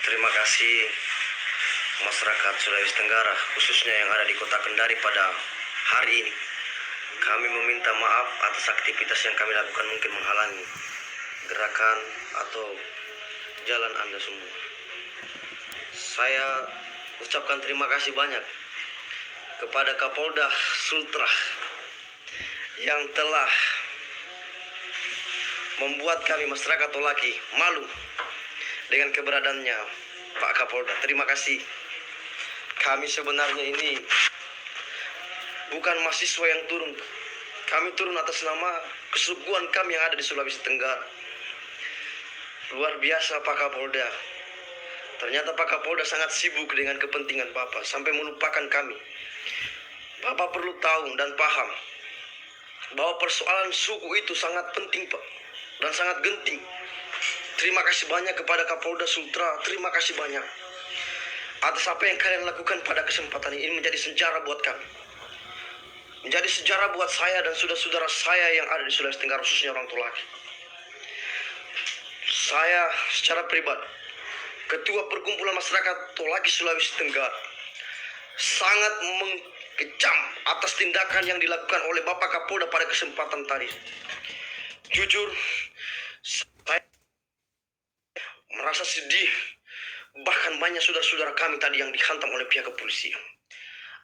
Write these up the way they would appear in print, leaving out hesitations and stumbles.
Terima kasih masyarakat Sulawesi Tenggara, khususnya yang ada di kota Kendari pada hari ini. Kami meminta maaf atas aktivitas yang kami lakukan mungkin menghalangi gerakan atau jalan Anda semua. Saya ucapkan terima kasih banyak kepada Kapolda Sultra yang telah membuat kami masyarakat Tolaki malu dengan keberadaannya Pak Kapolda. Terima kasih. Kami sebenarnya ini bukan mahasiswa yang turun. Kami turun atas nama kesukuan kami yang ada di Sulawesi Tenggara. Luar biasa Pak Kapolda. Ternyata Pak Kapolda sangat sibuk dengan kepentingan Bapak sampai melupakan kami. Bapak perlu tahu dan paham bahwa persoalan suku itu sangat penting Pak, dan sangat genting. Terima kasih banyak kepada Kapolda Sultra. Terima kasih banyak atas apa yang kalian lakukan pada kesempatan ini. Menjadi sejarah buat kami, menjadi sejarah buat saya dan saudara-saudara saya yang ada di Sulawesi Tenggara, khususnya orang Tolaki. Saya secara pribadi, Ketua Perkumpulan Masyarakat Tolaki Sulawesi Tenggara, sangat mengecam atas tindakan yang dilakukan oleh Bapak Kapolda pada kesempatan tadi. Jujur, saya merasa sedih. Bahkan banyak saudara-saudara kami tadi yang dihantam oleh pihak kepolisian.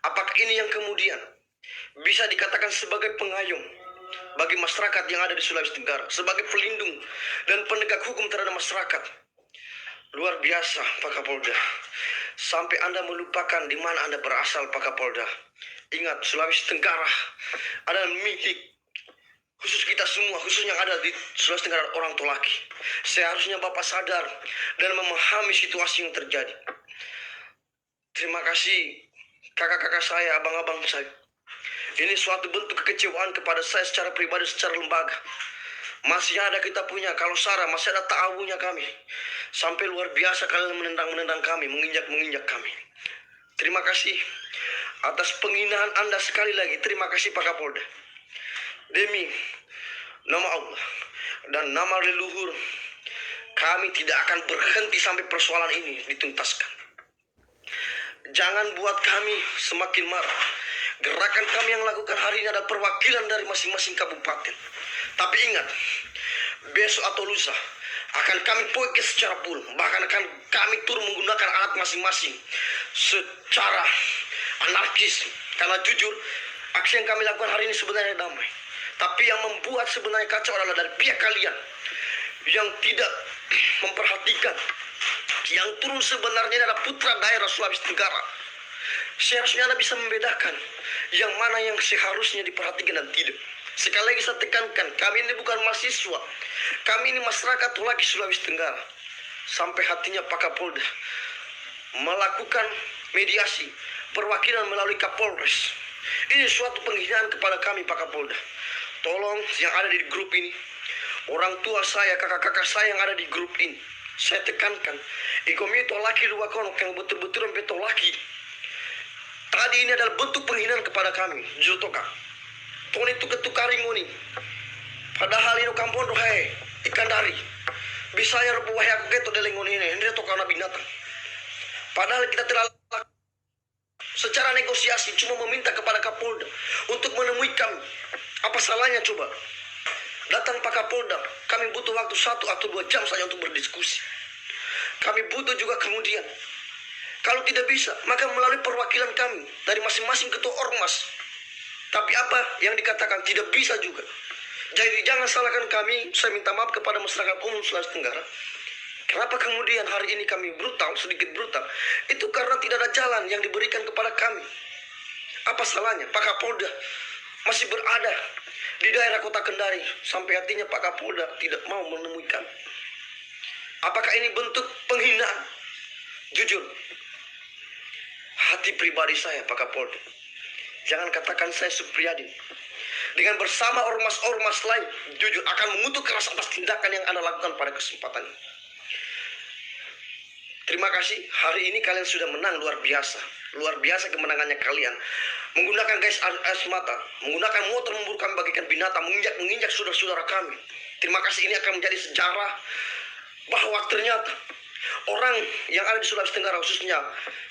Apakah ini yang kemudian bisa dikatakan sebagai pengayom bagi masyarakat yang ada di Sulawesi Tenggara, sebagai pelindung dan penegak hukum terhadap masyarakat? Luar biasa Pak Kapolda. Sampai Anda melupakan di mana Anda berasal Pak Kapolda. Ingat, Sulawesi Tenggara adalah milik khusus kita semua, khususnya yang ada di Sulawesi Tenggara orang Tolaki. Seharusnya Bapak sadar dan memahami situasi yang terjadi. Terima kasih kakak-kakak saya, abang-abang saya. Ini suatu bentuk kekecewaan kepada saya secara pribadi, secara lembaga. Masih ada kita punya, kalau Sarah masih ada ta'awunya kami. Sampai luar biasa kalian menendang-menendang kami, menginjak-menginjak kami. Terima kasih atas penghinaan Anda sekali lagi. Terima kasih Pak Kapolda. Demi nama Allah dan nama leluhur, kami tidak akan berhenti sampai persoalan ini dituntaskan. Jangan buat kami semakin marah. Gerakan kami yang lakukan hari ini adalah perwakilan dari masing-masing kabupaten. Tapi ingat, besok atau lusa akan kami poike secara full. Bahkan akan kami turun menggunakan alat masing-masing secara anarkis. Karena jujur, aksi yang kami lakukan hari ini sebenarnya damai. Tapi yang membuat sebenarnya kacau adalah dari pihak kalian yang tidak memperhatikan. Yang turun sebenarnya adalah putra daerah Sulawesi Tenggara. Seharusnya Anda bisa membedakan yang mana yang seharusnya diperhatikan dan tidak. Sekali lagi saya tekankan, kami ini bukan mahasiswa. Kami ini masyarakat Tolaki Sulawesi Tenggara. Sampai hatinya Pak Kapolda melakukan mediasi perwakilan melalui Kapolres. Ini suatu penghinaan kepada kami Pak Kapolda. Tolong yang ada di grup ini, orang tua saya, kakak-kakak saya yang ada di grup ini, saya tekankan, ikomi Tolaki dua konok yang betul-betul sampai Tolaki. Tadi ini adalah bentuk penghinaan kepada kami. Jutoka, ton itu ketukari ngoni. Padahal ini kampung dohai ikan dari. Bisa ya rupu wahai aku keto deleng ngoni ini to karena binatang. Padahal kita telah secara negosiasi cuma meminta kepada Kapolda untuk menemui kami. Apa salahnya coba? Datang Pak Kapolda, kami butuh waktu 1 atau 2 jam saja untuk berdiskusi. Kami butuh juga kemudian, kalau tidak bisa, maka melalui perwakilan kami dari masing-masing ketua ormas. Tapi apa yang dikatakan tidak bisa juga. Jadi jangan salahkan kami. Saya minta maaf kepada masyarakat umum Sulawesi Tenggara. Kenapa kemudian hari ini kami brutal, sedikit brutal? Itu karena tidak ada jalan yang diberikan kepada kami. Apa salahnya Pak Kapolda masih berada di daerah kota Kendari, sampai hatinya Pak Kapolda tidak mau menemui kami? Apakah ini bentuk penghinaan? Jujur, hati pribadi saya Pak Kapolda, jangan katakan saya Supriyadi, dengan bersama ormas-ormas lain, jujur akan mengutuk keras atas tindakan yang Anda lakukan pada kesempatan ini. Terima kasih, hari ini kalian sudah menang luar biasa. Luar biasa kemenangannya kalian. Menggunakan gas air mata, menggunakan motor memburu kami bagikan binatang, menginjak saudara-saudara kami. Terima kasih, ini akan menjadi sejarah bahwa ternyata orang yang ada di Sulawesi Tenggara, khususnya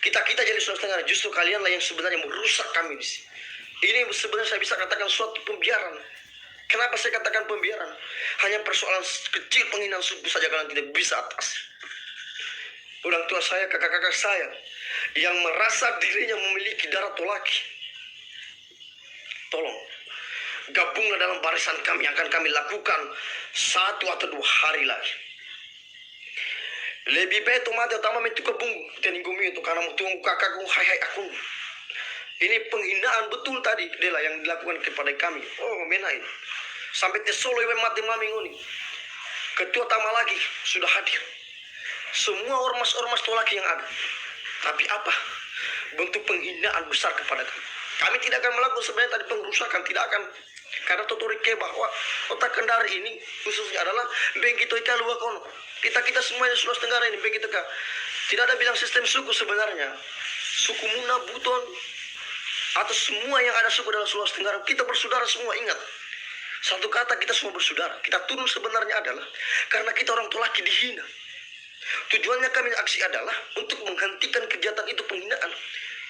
kita jadi Sulawesi Tenggara, justru kalianlah yang sebenarnya merusak kami di sini. Ini sebenarnya saya bisa katakan suatu pembiaran. Kenapa saya katakan pembiaran? Hanya persoalan kecil penghinaan suku saja kalian tidak bisa atas. Orang tua saya, kakak-kakak saya yang merasa dirinya memiliki darah Tolaki, tolong gabunglah dalam barisan kami yang akan kami lakukan 1 atau 2 hari lagi. Lebih baik mati utama itu kebung teningumi itu karena tunggu kakakku hai aku. Ini penghinaan betul tadi Dela yang dilakukan kepada kami. Oh menai sampai tesolo yang mati mami ini. Ketua Tama lagi sudah hadir. Semua ormas-ormas Tolaki yang ada. Tapi apa? Bentuk penghinaan besar kepada kami. Kami tidak akan melakukan sebenarnya tadi pengrusakan, tidak akan. Karena tuturike bahwa kota Kendari ini khususnya adalah begitu ika luar kono. Kita semuanya Sulawesi Tenggara ini begitu kak. Tidak ada bilang sistem suku sebenarnya. Suku Muna, Buton, atau semua yang ada suku dalam Sulawesi Tenggara, kita bersaudara semua, ingat. Satu kata kita semua bersaudara. Kita turun sebenarnya adalah karena kita orang Tolaki dihina. Tujuannya kami aksi adalah untuk menghentikan kejahatan itu, penghinaan.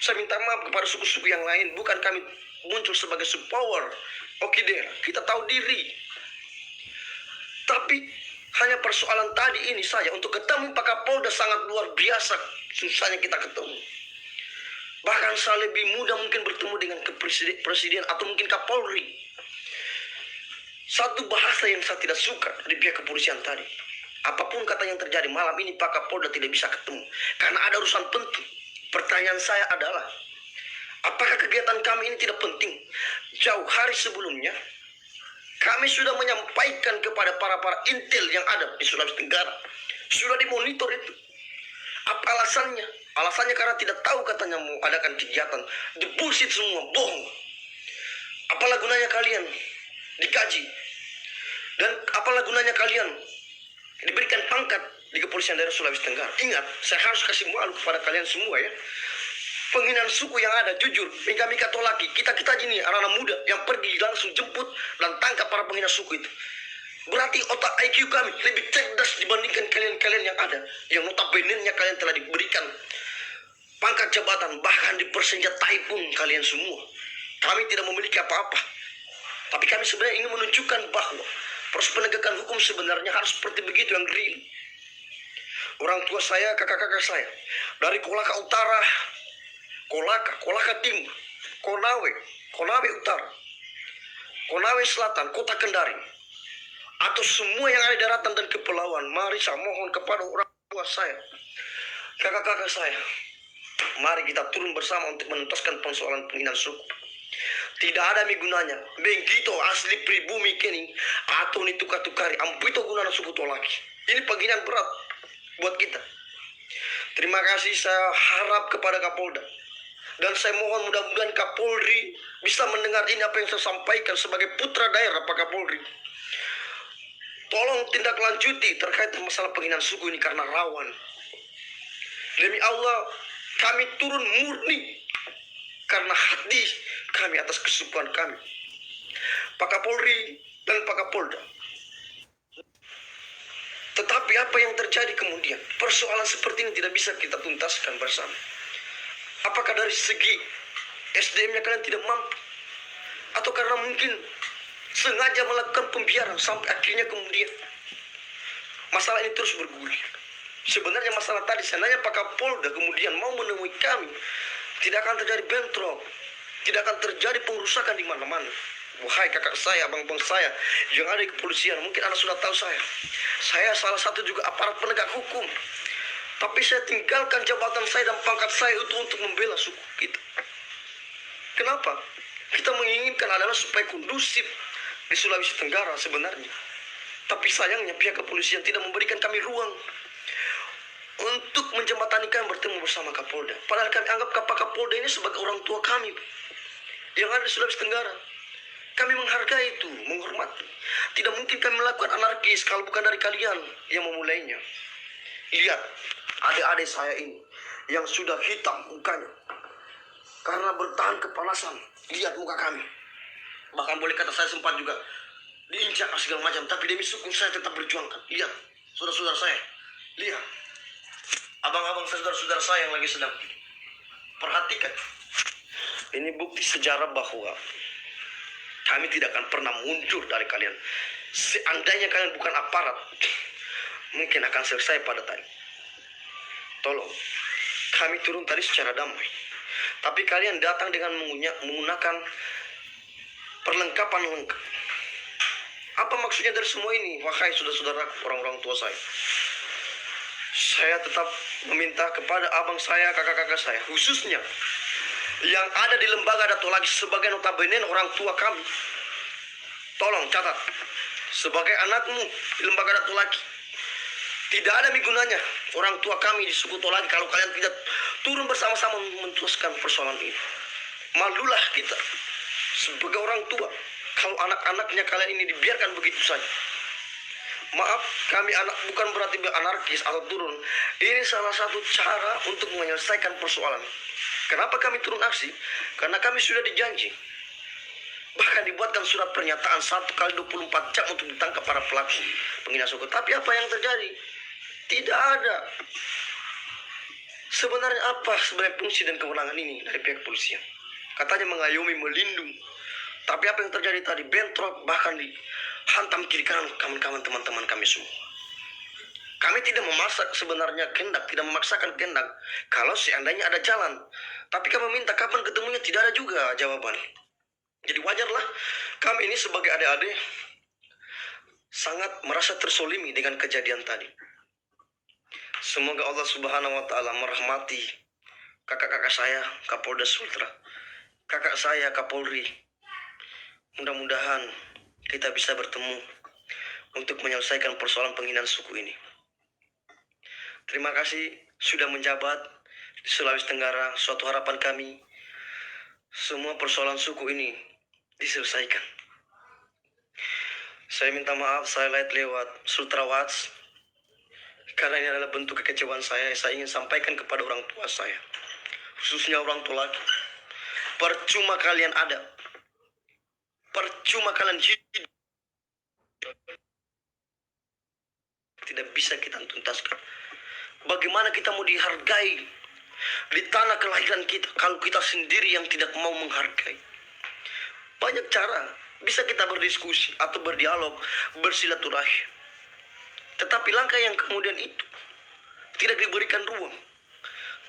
Saya minta maaf kepada suku-suku yang lain. Bukan kami muncul sebagai subpower. Oke deh, kita tahu diri. Tapi hanya persoalan tadi ini saja. Untuk ketemu Pak Kapolda sangat luar biasa susahnya kita ketemu. Bahkan saya lebih mudah mungkin bertemu dengan presiden atau mungkin Kapolri. Satu bahasa yang saya tidak suka di pihak kepolisian tadi. Apapun kata yang terjadi malam ini Pak Kapolda tidak bisa ketemu. Karena ada urusan penting. Pertanyaan saya adalah, apakah kegiatan kami ini tidak penting? Jauh hari sebelumnya, kami sudah menyampaikan kepada para intel yang ada di Sulawesi Tenggara. Sudah dimonitor itu. Apa alasannya? Alasannya karena tidak tahu katanya mau adakan kegiatan. The bullshit semua, bohong. Apalah gunanya kalian dikaji? Dan apalah gunanya kalian diberikan pangkat di kepolisian daerah Sulawesi Tenggara? Ingat, saya harus kasih malu kepada kalian semua ya. Penghinaan suku yang ada, jujur, kami Tolaki, kita ini anak-anak muda yang pergi langsung jemput dan tangkap para penghina suku itu. Berarti otak IQ kami lebih cerdas dibandingkan kalian-kalian yang ada, yang notabene-nya kalian telah diberikan pangkat jabatan, bahkan dipersenjatai pun kalian semua. Kami tidak memiliki apa-apa, tapi kami sebenarnya ingin menunjukkan bahwa proses penegakan hukum sebenarnya harus seperti begitu, yang real. Orang tua saya, kakak-kakak saya, dari Kolaka Utara, Kolaka Timur, Konawe Utara, Konawe Selatan, Kota Kendari, atau semua yang ada di daratan dan kepulauan, mari saya mohon kepada orang tua saya, kakak-kakak saya, mari kita turun bersama untuk menuntaskan persoalan penghinaan suku. Tidak ada gunanya begitu asli pribumi kini atau ni tukar-tukari ampito gunanya suku Tolaki. Ini penghinaan berat buat kita. Terima kasih, saya harap kepada Kapolda, dan saya mohon mudah-mudahan Kapolri bisa mendengar ini apa yang saya sampaikan sebagai putra daerah Pak Kapolri. Tolong tindak lanjuti terkait masalah penghinaan suku ini karena rawan. Demi Allah, kami turun murni karena hati kami atas kesukuan kami. Pak Kapolri dan Pak Kapolda. Tetapi apa yang terjadi kemudian? Persoalan seperti ini tidak bisa kita tuntaskan bersama. Apakah dari segi SDM-nya kalian tidak mampu? Atau karena mungkin sengaja melakukan pembiaran sampai akhirnya kemudian masalah ini terus bergulir. Sebenarnya masalah tadi, seandainya Pak Kapolda kemudian mau menemui kami, tidak akan terjadi bentrok, tidak akan terjadi pengrusakan di mana-mana. Wahai kakak saya, abang-abang saya yang ada di kepolisian, mungkin Anda sudah tahu saya salah satu juga aparat penegak hukum. Tapi saya tinggalkan jabatan saya dan pangkat saya itu untuk membela suku kita. Kenapa? Kita menginginkan adalah supaya kondusif di Sulawesi Tenggara sebenarnya. Tapi sayangnya pihak kepolisian tidak memberikan kami ruang untuk menjembatani kami bertemu bersama Kapolda. Padahal kami anggap Pak Kapolda ini sebagai orang tua kami yang ada di Sulawesi Tenggara. Kami menghargai itu, menghormati. Tidak mungkin kami melakukan anarkis kalau bukan dari kalian yang memulainya. Lihat, adik-adik saya ini yang sudah hitam mukanya karena bertahan kepanasan. Lihat muka kami. Bahkan boleh kata saya sempat juga diinjak segala macam. Tapi demi suku saya tetap berjuangkan. Lihat, saudara-saudara saya. Lihat. saudara-saudara saya yang lagi sedang perhatikan. Ini bukti sejarah bahwa kami tidak akan pernah mundur dari kalian. Seandainya kalian bukan aparat, mungkin akan selesai pada tadi. Tolong, kami turun tadi secara damai. Tapi kalian datang dengan menggunakan perlengkapan lengkap. Apa maksudnya dari semua ini? Wahai saudara-saudara, orang-orang tua saya. Saya tetap meminta kepada abang saya, kakak-kakak saya, khususnya yang ada di lembaga Dato lagi sebagai notabene orang tua kami. Tolong catat, sebagai anakmu di lembaga Dato lagi, tidak ada gunanya orang tua kami di suku Tolaki kalau kalian tidak turun bersama-sama menuntaskan persoalan ini. Malulah kita sebagai orang tua kalau anak-anaknya kalian ini dibiarkan begitu saja. Maaf, kami anak bukan berarti anarkis atau turun. Ini salah satu cara untuk menyelesaikan persoalan. Kenapa kami turun aksi? Karena kami sudah dijanji. Bahkan dibuatkan surat pernyataan 1x24 jam untuk ditangkap para pelaku penghina suku. Tapi apa yang terjadi? Tidak ada. Sebenarnya apa sebenarnya fungsi dan kewenangan ini dari pihak kepolisian? Katanya mengayomi, melindung. Tapi apa yang terjadi tadi? Bentrok, bahkan dihantam kiri kanan kawan-kawan teman-teman kami semua. Kami tidak memaksa sebenarnya kehendak, tidak memaksakan kehendak kalau seandainya ada jalan. Tapi kami minta kapan ketemunya, tidak ada juga jawaban. Jadi wajarlah kami ini sebagai adik-adik sangat merasa tersolimi dengan kejadian tadi. Semoga Allah Subhanahu wa Ta'ala merahmati kakak-kakak saya, Kapolda Sultra, kakak saya, Kapolri. Mudah-mudahan kita bisa bertemu untuk menyelesaikan persoalan penghinaan suku ini. Terima kasih sudah menjabat di Sulawesi Tenggara. Suatu harapan kami, semua persoalan suku ini diselesaikan. Saya minta maaf, saya lihat lewat Sultra Watch. Karena ini adalah bentuk kekecewaan saya ingin sampaikan kepada orang tua saya, khususnya orang tua laki. Percuma kalian ada, percuma kalian hidup, tidak bisa kita tuntaskan. Bagaimana kita mau dihargai di tanah kelahiran kita kalau kita sendiri yang tidak mau menghargai? Banyak cara, bisa kita berdiskusi atau berdialog, bersilaturahim. Tetapi langkah yang kemudian itu tidak diberikan ruang.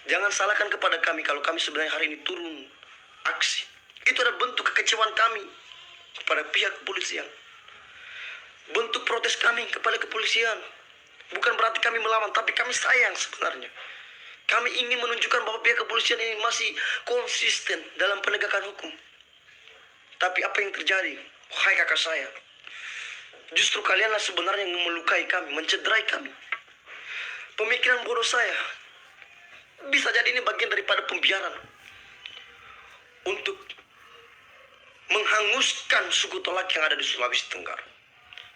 Jangan salahkan kepada kami kalau kami sebenarnya hari ini turun aksi. Itu adalah bentuk kekecewaan kami kepada pihak kepolisian. Bentuk protes kami kepada kepolisian. Bukan berarti kami melawan, tapi kami sayang sebenarnya. Kami ingin menunjukkan bahwa pihak kepolisian ini masih konsisten dalam penegakan hukum. Tapi apa yang terjadi? Wahai kakak saya, justru kalianlah sebenarnya yang melukai kami, mencederai kami. Pemikiran bodoh saya bisa jadi ini bagian daripada pembiaran untuk menghanguskan suku Tolaki yang ada di Sulawesi Tenggara.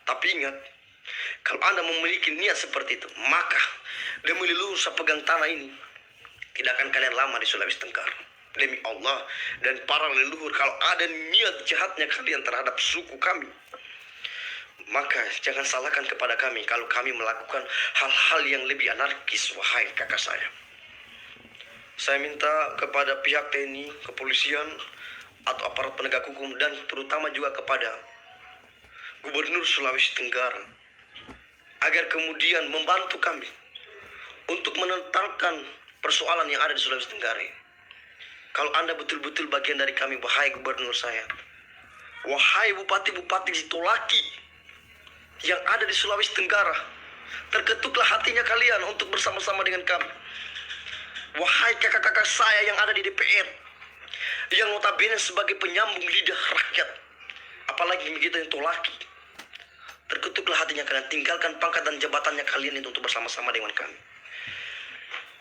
Tapi ingat, kalau Anda memiliki niat seperti itu, maka demi leluhur saya pegang tanah ini, tidak akan kalian lama di Sulawesi Tenggara. Demi Allah dan para leluhur, kalau ada niat jahatnya kalian terhadap suku kami, maka jangan salahkan kepada kami kalau kami melakukan hal-hal yang lebih anarkis, wahai kakak saya. Saya minta kepada pihak TNI, kepolisian, atau aparat penegak hukum, dan terutama juga kepada Gubernur Sulawesi Tenggara, agar kemudian membantu kami untuk menentalkan persoalan yang ada di Sulawesi Tenggara. Kalau Anda betul-betul bagian dari kami, wahai Gubernur saya, wahai bupati-bupati di Tolaki yang ada di Sulawesi Tenggara, terketuklah hatinya kalian untuk bersama-sama dengan kami. Wahai kakak-kakak saya yang ada di DPR, yang notabene sebagai penyambung lidah rakyat, apalagi kita yang Tolaki, terketuklah hatinya kalian, tinggalkan pangkat dan jabatannya kalian itu untuk bersama-sama dengan kami.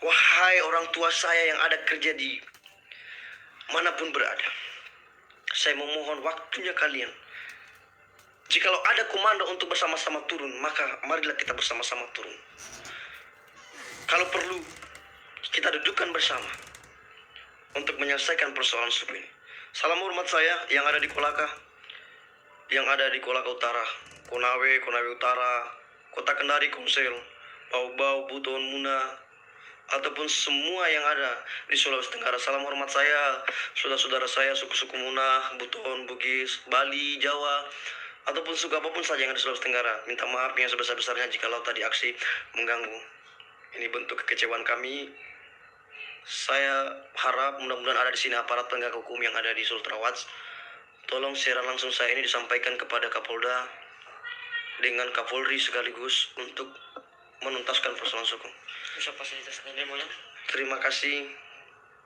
Wahai orang tua saya yang ada kerja di manapun berada, saya memohon waktunya kalian. Jikalau ada komando untuk bersama-sama turun, maka marilah kita bersama-sama turun. Kalau perlu, kita dudukkan bersama untuk menyelesaikan persoalan suku ini. Salam hormat saya yang ada di Kolaka, yang ada di Kolaka Utara, Konawe Utara, Kota Kendari Komsel, Bau-Bau, Buton Muna, ataupun semua yang ada di Sulawesi Tenggara. Salam hormat saya, saudara-saudara saya, suku-suku Munah, Buton, Bugis, Bali, Jawa, ataupun suku apapun saja yang ada di Sulawesi Tenggara. Minta maaf yang sebesar-besarnya jikalau tadi aksi mengganggu. Ini bentuk kekecewaan kami. Saya harap mudah-mudahan ada di sini aparat penegak hukum yang ada di Sultra Watch. Tolong siaran langsung saya ini disampaikan kepada Kapolda dengan Kapolri sekaligus untuk menuntaskan persoalan suku. Bisa fasilitas demonya. Terima kasih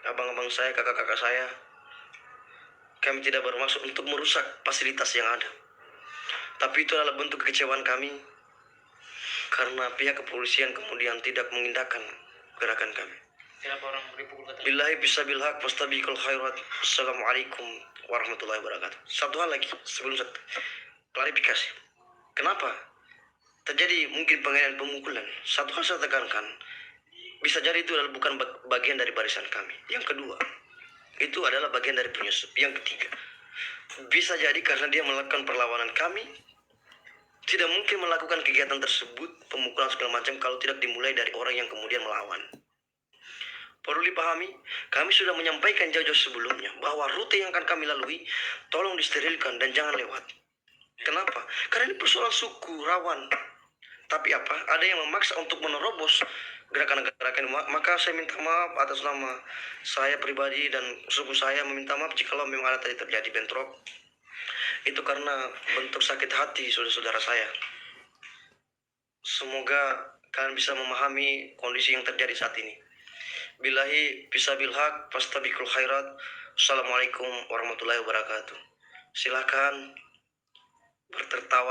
abang-abang saya, kakak-kakak saya. Kami tidak bermaksud untuk merusak fasilitas yang ada. Tapi itu adalah bentuk kekecewaan kami karena pihak kepolisian kemudian tidak mengindahkan gerakan kami. Kenapa orang dipukul katanya? Billahi bisabil haq wastabiqul khairat. Assalamualaikum warahmatullahi wabarakatuh. Satu hal lagi sebelum saya klarifikasi. Kenapa terjadi mungkin penganiayaan pemukulan? Satu hal saya tekankan, bisa jadi itu adalah bukan bagian dari barisan kami. Yang kedua, itu adalah bagian dari penyusup. Yang ketiga, bisa jadi karena dia melakukan perlawanan, kami tidak mungkin melakukan kegiatan tersebut, pemukulan segala macam, kalau tidak dimulai dari orang yang kemudian melawan. Perlu dipahami, kami sudah menyampaikan jauh-jauh sebelumnya bahwa rute yang akan kami lalui tolong disterilkan dan jangan lewat. Kenapa? Karena ini persoalan suku rawan. Tapi apa? Ada yang memaksa untuk menerobos gerakan-gerakan. Maka saya minta maaf atas nama saya pribadi dan suku saya, meminta maaf jikalau memang ada tadi terjadi bentrok. Itu karena bentuk sakit hati saudara-saudara saya. Semoga kalian bisa memahami kondisi yang terjadi saat ini. Billahi bisabil haq fastabiqul khairat. Assalamualaikum warahmatullahi wabarakatuh. Silakan bertertawa.